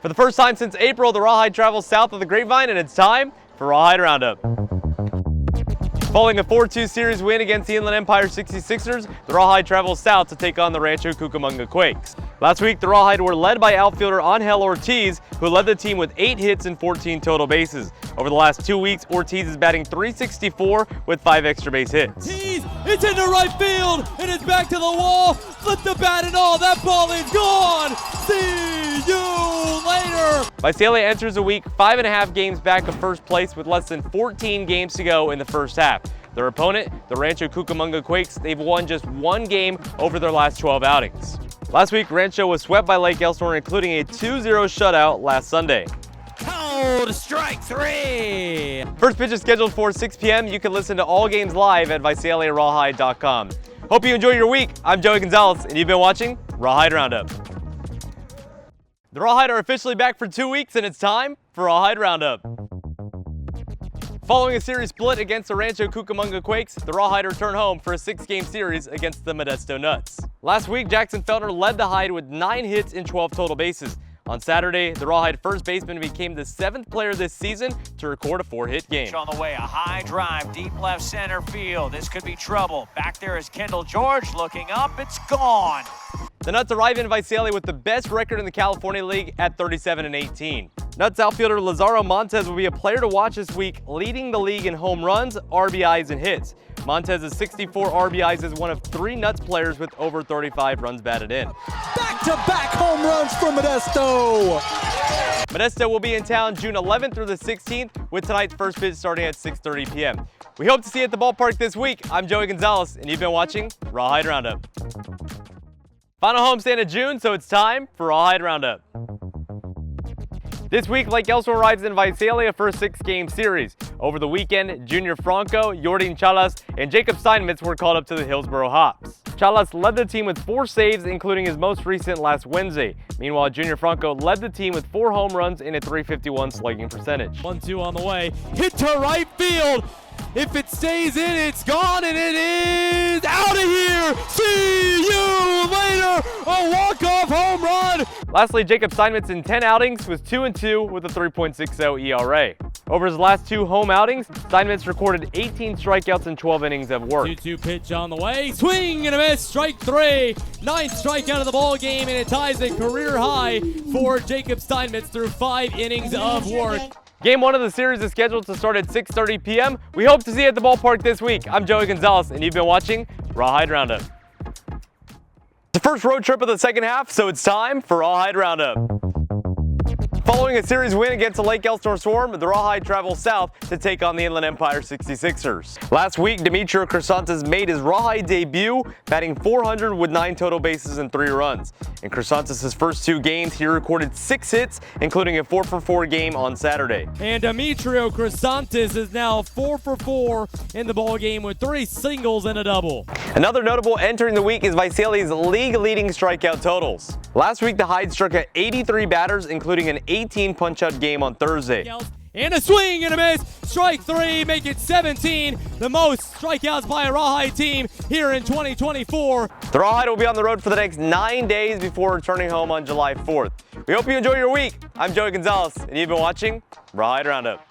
For the first time since April, the Rawhide travels south of the Grapevine, and it's time for Rawhide Roundup. Following a 4-2 series win against the Inland Empire 66ers, the Rawhide travels south to take on the Rancho Cucamonga Quakes. Last week, the Rawhide were led by outfielder Angel Ortiz, who led the team with 8 hits and 14 total bases. Over the last 2 weeks, Ortiz is batting .364 with 5 extra base hits. Ortiz, it's into right field, and it's back to the wall. Flip the bat and all, that ball is gone. See you later. Visalia enters the week 5.5 games back of first place with less than 14 games to go in the first half. Their opponent, the Rancho Cucamonga Quakes, they've won just 1 game over their last 12 outings. Last week, Rancho was swept by Lake Elsinore, including a 2-0 shutout last Sunday. Cold strike 3. First pitch is scheduled for 6 p.m. You can listen to all games live at VisaliaRawhide.com. Hope you enjoy your week. I'm Joey Gonzalez, and you've been watching Rawhide Roundup. The Rawhide are officially back for 2 weeks, and it's time for Rawhide Roundup. Following a series split against the Rancho Cucamonga Quakes, the Rawhide return home for a 6-game series against the Modesto Nuts. Last week, Jackson Feltner led the Hide with 9 hits and 12 total bases. On Saturday, the Rawhide first baseman became the 7th player this season to record a 4-hit game. On the way, a high drive, deep left center field. This could be trouble. Back there is Kendall George looking up. It's gone. The Nuts arrive in Visalia with the best record in the California League at 37-18. Nuts outfielder Lazaro Montez will be a player to watch this week, leading the league in home runs, RBIs, and hits. Montez's 64 RBIs is one of 3 Nuts players with over 35 runs batted in. Back-to-back home runs from Modesto. Modesto will be in town June 11th through the 16th, with tonight's first pitch starting at 6:30 p.m. We hope to see you at the ballpark this week. I'm Joey Gonzalez, and you've been watching Rawhide Roundup. Final homestand of June, so it's time for Rawhide Roundup. This week, Lake Elsinore arrives in Visalia for a 6-game series. Over the weekend, Junior Franco, Jordan Chalas, and Jacob Steinmetz were called up to the Hillsboro Hops. Chalas led the team with 4 saves, including his most recent last Wednesday. Meanwhile, Junior Franco led the team with 4 home runs and a .351 slugging percentage. 1-2 on the way. Hit to right field. If it stays in, it's gone, and it is out of here. See you later. A walk-off home run. Lastly, Jacob Steinmetz in 10 outings was 2-2 with a 3.60 ERA. Over his last 2 home outings, Steinmetz recorded 18 strikeouts and 12 innings of work. 2-2 pitch on the way. Swing and a miss. Strike 3. 9th strikeout of the ball game, and it ties a career high for Jacob Steinmetz through 5 innings of work. Game 1 of the series is scheduled to start at 6:30 p.m. We hope to see you at the ballpark this week. I'm Joey Gonzalez, and you've been watching Rawhide Roundup. It's the first road trip of the second half, so it's time for Rawhide Roundup. Following a series win against the Lake Elsinore Swarm, the Rawhide travels south to take on the Inland Empire 66ers. Last week, Demetrio Crisantes made his Rawhide debut, batting .400 with 9 total bases and 3 runs. In Crisantes' first 2 games, he recorded 6 hits, including a 4-for-4 game on Saturday. And Demetrio Crisantes is now 4-for-4 in the ball game with 3 singles and a double. Another notable entering the week is Visalia's league-leading strikeout totals. Last week, the Hide struck out 83 batters, including an 18 punch-out game on Thursday. And a swing and a miss. Strike 3, make it 17. The most strikeouts by a Rawhide team here in 2024. The Rawhide will be on the road for the next 9 days before returning home on July 4th. We hope you enjoy your week. I'm Joey Gonzalez, and you've been watching Rawhide Roundup.